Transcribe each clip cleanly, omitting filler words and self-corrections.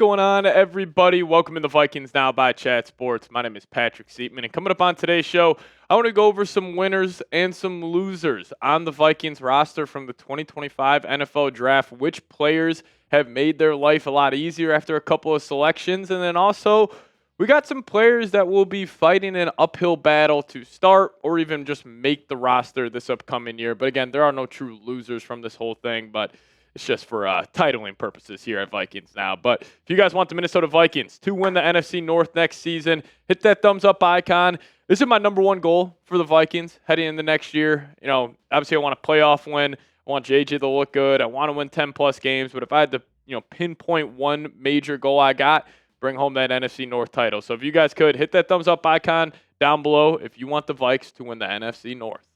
going on, everybody? Welcome to the Vikings Now by Chat Sports. My name is Patrick Siepman, and coming up on today's show, I want to go over some winners and some losers on the Vikings roster from the 2025 NFL Draft, which players have made their life a lot easier after a couple of selections, and then also we got some players that will be fighting an uphill battle to start or even just make the roster this upcoming year. But again, there are no true losers from this whole thing, but it's just for titling purposes here at Vikings Now. But if you guys want the Minnesota Vikings to win the NFC North next season, hit that thumbs up icon. This is my number one goal for the Vikings heading into next year. You know, obviously I want a playoff win. I want JJ to look good. I want to win 10-plus games. But if I had to, pinpoint one major goal I got, bring home that NFC North title. So if you guys could, hit that thumbs up icon down below if you want the Vikes to win the NFC North.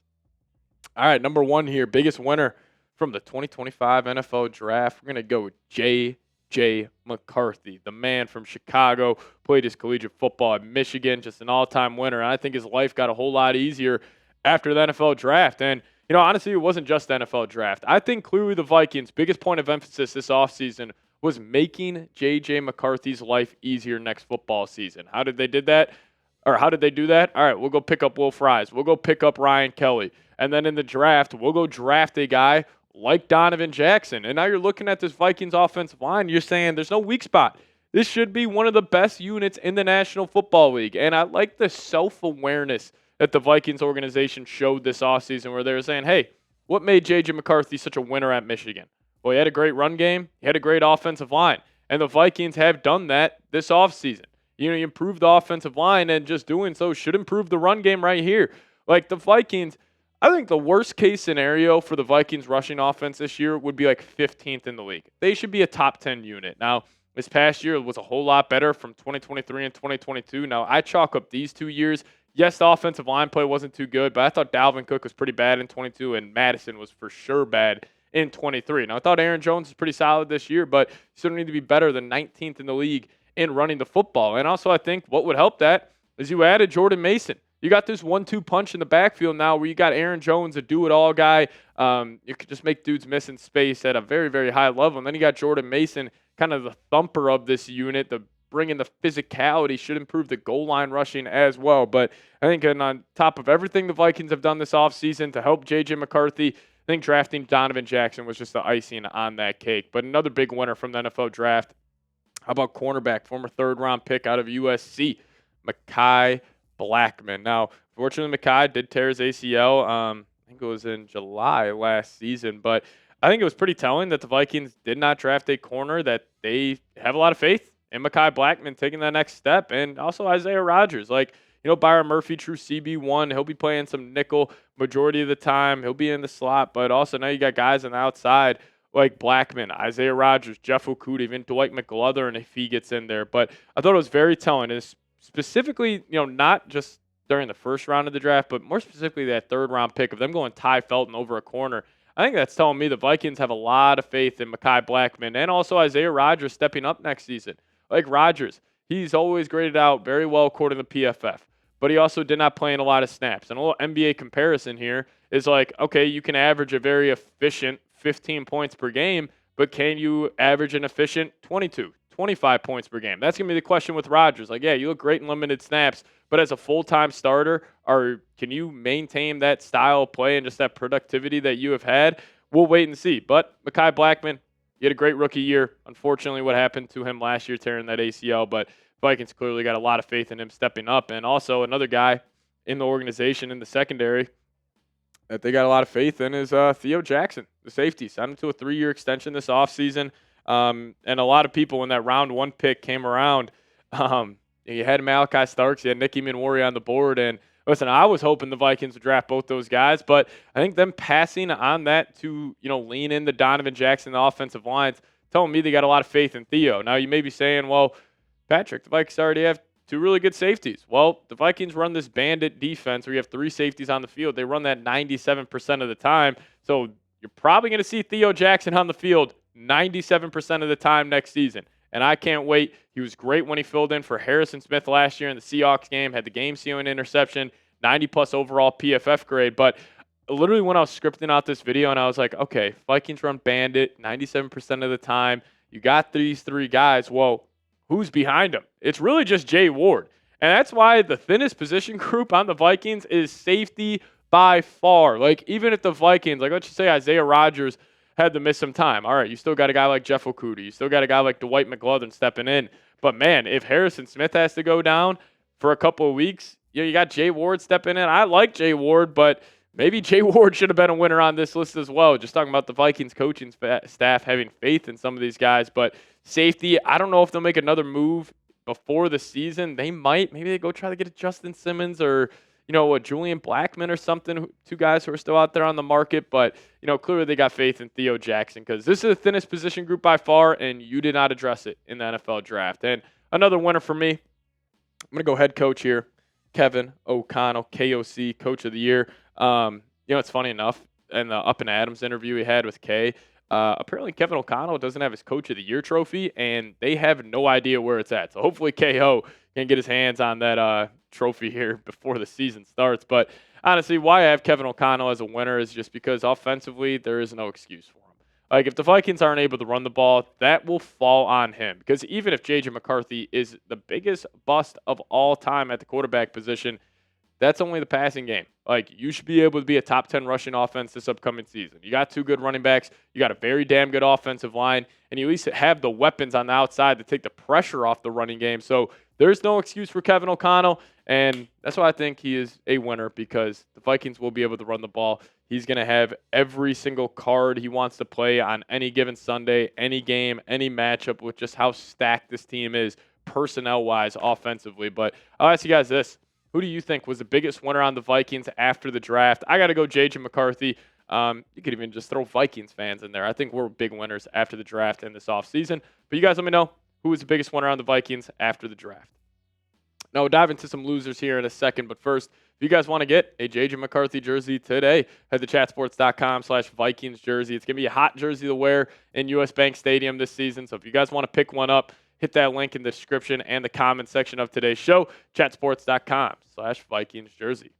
All right, number one here, biggest winner from the 2025 NFL Draft. We're going to go with J.J. McCarthy, the man from Chicago, played his collegiate football at Michigan, just an all-time winner. And I think his life got a whole lot easier after the NFL Draft. And, honestly, it wasn't just the NFL Draft. I think clearly the Vikings' biggest point of emphasis this offseason was making J.J. McCarthy's life easier next football season. How did they do that? All right, we'll go pick up Will Fries. We'll go pick up Ryan Kelly. And then in the draft, we'll go draft a guy like Donovan Jackson. And now you're looking at this Vikings offensive line. You're saying there's no weak spot. This should be one of the best units in the National Football League. And I like the self-awareness that the Vikings organization showed this offseason where they were saying, hey, what made J.J. McCarthy such a winner at Michigan? Well, he had a great run game. He had a great offensive line. And the Vikings have done that this offseason. You improve the offensive line, and just doing so should improve the run game right here. Like the Vikings, I think the worst case scenario for the Vikings rushing offense this year would be like 15th in the league. They should be a top 10 unit. Now, this past year was a whole lot better from 2023 and 2022. Now, I chalk up these 2 years. Yes, the offensive line play wasn't too good, but I thought Dalvin Cook was pretty bad in 22 and Madison was for sure bad in 23. Now, I thought Aaron Jones was pretty solid this year, but you still need to be better than 19th in the league in running the football. And also, I think what would help that is you added Jordan Mason. You got this 1-2 punch in the backfield now where you got Aaron Jones, a do-it-all guy. You could just make dudes miss in space at a very, very high level. And then you got Jordan Mason, kind of the thumper of this unit. The bringing the physicality should improve the goal line rushing as well. But I think on top of everything the Vikings have done this offseason to help J.J. McCarthy, I think drafting Donovan Jackson was just the icing on that cake. But another big winner from the NFL Draft. How about cornerback, former third-round pick out of USC, Mekhi Blackman. Now, fortunately, Mekhi did tear his ACL. I think it was in July last season. But I think it was pretty telling that the Vikings did not draft a corner that they have a lot of faith in Mekhi Blackman taking that next step. And also Isaiah Rodgers. Byron Murphy, true CB1. He'll be playing some nickel majority of the time. He'll be in the slot. But also now you got guys on the outside like Blackman, Isaiah Rodgers, Jeff Okudah, even Dwight McGlothern if he gets in there. But I thought it was very telling. And specifically, not just during the first round of the draft, but more specifically that third-round pick of them going Ty Felton over a corner. I think that's telling me the Vikings have a lot of faith in Mekhi Blackman and also Isaiah Rodgers stepping up next season. Like Rodgers, he's always graded out very well according to PFF, but he also did not play in a lot of snaps. And a little NBA comparison here is okay, you can average a very efficient 15 points per game, but can you average an efficient 22, 25 points per game? That's going to be the question with Rodgers. You look great in limited snaps, but as a full-time starter, can you maintain that style of play and just that productivity that you have had? We'll wait and see. But Mekhi Blackman, he had a great rookie year. Unfortunately, what happened to him last year, tearing that ACL, but Vikings clearly got a lot of faith in him stepping up. And also another guy in the organization in the secondary that they got a lot of faith in is Theo Jackson, the safety. Signed him to a 3-year extension this offseason. And a lot of people when that round 1 pick came around, you had Malachi Starks, you had Nicky Minwori on the board. And listen, I was hoping the Vikings would draft both those guys, but I think them passing on that to, lean into Donovan Jackson, the offensive lines, telling me they got a lot of faith in Theo. Now you may be saying, well, Patrick, the Vikings already have 2 really good safeties. Well, the Vikings run this bandit defense where you have 3 safeties on the field. They run that 97% of the time. So you're probably going to see Theo Jackson on the field 97% of the time next season. And I can't wait. He was great when he filled in for Harrison Smith last year in the Seahawks game, had the game-sealing interception, 90-plus overall PFF grade. But literally when I was scripting out this video and I was like, okay, Vikings run bandit 97% of the time. You got these 3 guys. Well, who's behind him. It's really just Jay Ward. And that's why the thinnest position group on the Vikings is safety by far. Like, even if the Vikings, like, let's just say Isaiah Rodgers had to miss some time. All right, you still got a guy like Jeff Okudah. You still got a guy like Dwight McGlothern stepping in. But, man, if Harrison Smith has to go down for a couple of weeks, you got Jay Ward stepping in. I like Jay Ward, but maybe Jay Ward should have been a winner on this list as well. Just talking about the Vikings coaching staff having faith in some of these guys. But safety, I don't know if they'll make another move before the season. They might. Maybe they go try to get a Justin Simmons or, a Julian Blackmon or something, two guys who are still out there on the market. But, clearly they got faith in Theo Jackson because this is the thinnest position group by far, and you did not address it in the NFL draft. And another winner for me, I'm going to go head coach here, Kevin O'Connell, KOC, Coach of the Year. It's funny enough, in the Up and Adams interview he had with Kay, apparently Kevin O'Connell doesn't have his Coach of the Year trophy, and they have no idea where it's at. So hopefully KO can get his hands on that trophy here before the season starts. But honestly, why I have Kevin O'Connell as a winner is just because offensively there is no excuse for him. Like, if the Vikings aren't able to run the ball, that will fall on him. Because even if J.J. McCarthy is the biggest bust of all time at the quarterback position, that's only the passing game. Like, you should be able to be a top 10 rushing offense this upcoming season. You got two good running backs. You got a very damn good offensive line. And you at least have the weapons on the outside to take the pressure off the running game. So there's no excuse for Kevin O'Connell. And that's why I think he is a winner, because the Vikings will be able to run the ball. He's going to have every single card he wants to play on any given Sunday, any game, any matchup, with just how stacked this team is personnel-wise offensively. But I'll ask you guys this. Who do you think was the biggest winner on the Vikings after the draft? I got to go J.J. McCarthy. You could even just throw Vikings fans in there. I think we're big winners after the draft and this offseason. But you guys let me know who was the biggest winner on the Vikings after the draft. Now, we'll dive into some losers here in a second. But first, if you guys want to get a J.J. McCarthy jersey today, head to chatsports.com/Vikings jersey. It's going to be a hot jersey to wear in U.S. Bank Stadium this season. So if you guys want to pick one up, hit that link in the description and the comment section of today's show, chatsports.com/Vikings jersey.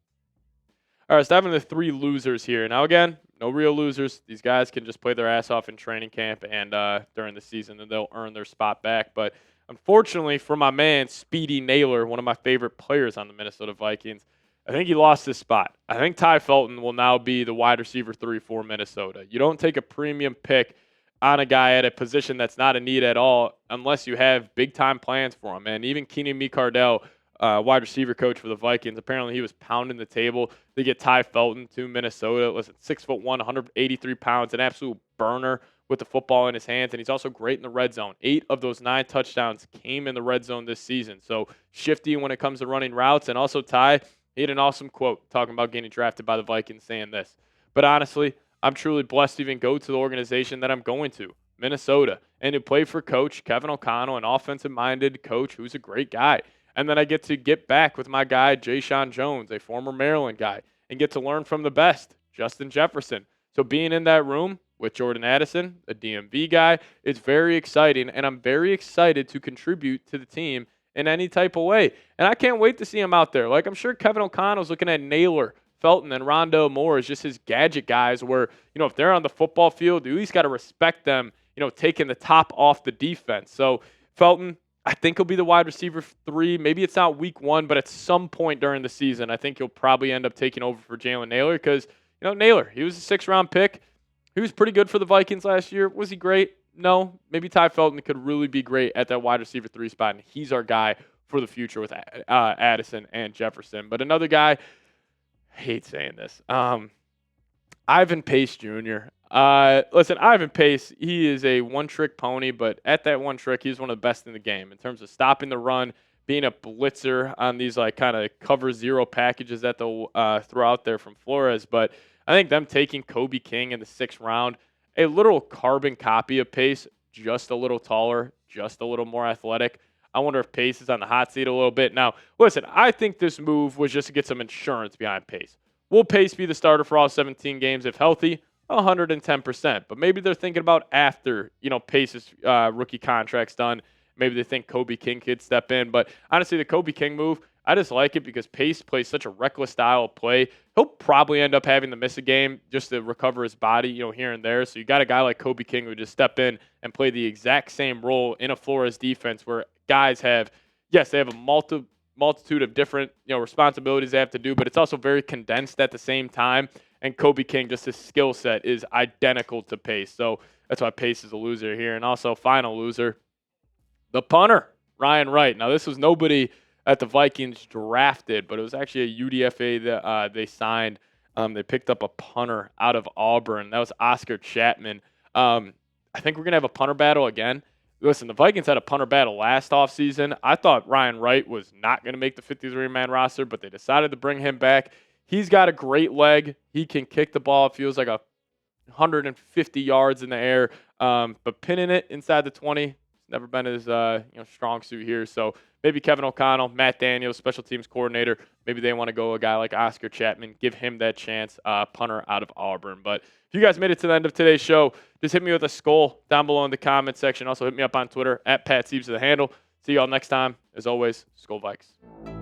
All right, let's dive into the three losers here. Now, again, no real losers. These guys can just play their ass off in training camp and during the season, and they'll earn their spot back. But unfortunately for my man, Speedy Naylor, one of my favorite players on the Minnesota Vikings, I think he lost his spot. I think Ty Felton will now be the wide receiver 3 for Minnesota. You don't take a premium pick on a guy at a position that's not a need at all unless you have big-time plans for him. And even Keenan Cardell, wide receiver coach for the Vikings, apparently he was pounding the table to get Ty Felton to Minnesota. Listen, 6'1", 183 pounds, an absolute burner with the football in his hands, and he's also great in the red zone. 8 of those 9 touchdowns came in the red zone this season. So shifty when it comes to running routes. And also Ty, he had an awesome quote talking about getting drafted by the Vikings saying this. But honestly, I'm truly blessed to even go to the organization that I'm going to, Minnesota, and to play for Coach Kevin O'Connell, an offensive-minded coach who's a great guy. And then I get to get back with my guy, Jay Sean Jones, a former Maryland guy, and get to learn from the best, Justin Jefferson. So being in that room with Jordan Addison, a DMV guy, is very exciting, and I'm very excited to contribute to the team in any type of way. And I can't wait to see him out there. Like, I'm sure Kevin O'Connell's looking at Naylor, Felton, and Rondell Moore as just his gadget guys where, if they're on the football field, you at least got to respect them, taking the top off the defense. So Felton, I think he'll be the wide receiver 3. Maybe it's not week 1, but at some point during the season, I think he'll probably end up taking over for Jalen Naylor because, Naylor, he was a 6th-round pick. He was pretty good for the Vikings last year. Was he great? No. Maybe Ty Felton could really be great at that wide receiver 3 spot, and he's our guy for the future with Addison and Jefferson. But another guy, I hate saying this, Ivan Pace Jr. Listen, Ivan Pace, he is a one-trick pony, but at that one trick, he's one of the best in the game in terms of stopping the run, being a blitzer on these kind of cover zero packages that they'll throw out there from Flores. But I think them taking Kobe King in the 6th round, a literal carbon copy of Pace, just a little taller, just a little more athletic. I wonder if Pace is on the hot seat a little bit. Now, listen, I think this move was just to get some insurance behind Pace. Will Pace be the starter for all 17 games if healthy? 110%. But maybe they're thinking about after, Pace's rookie contract's done. Maybe they think Kobe King could step in. But honestly, the Kobe King move, I just like it because Pace plays such a reckless style of play. He'll probably end up having to miss a game just to recover his body, here and there. So you got a guy like Kobe King who just step in and play the exact same role in a Flores defense where guys have, yes, they have a multitude of different responsibilities they have to do, but it's also very condensed at the same time. And Kobe King, just his skill set is identical to Pace. So that's why Pace is a loser here. And also, final loser, the punter, Ryan Wright. Now, this was nobody that the Vikings drafted, but it was actually a UDFA that they signed. They picked up a punter out of Auburn. That was Oscar Chapman. I think we're going to have a punter battle again. Listen, the Vikings had a punter battle last offseason. I thought Ryan Wright was not going to make the 53-man roster, but they decided to bring him back. He's got a great leg. He can kick the ball. It feels like 150 yards in the air. But pinning it inside the 20, it's never been his strong suit here. So maybe Kevin O'Connell, Matt Daniels, special teams coordinator, maybe they want to go a guy like Oscar Chapman, give him that chance, punter out of Auburn. But if you guys made it to the end of today's show, just hit me with a skull down below in the comment section. Also hit me up on Twitter at Pat Siebes, the handle. See y'all next time. As always, Skull Vikes.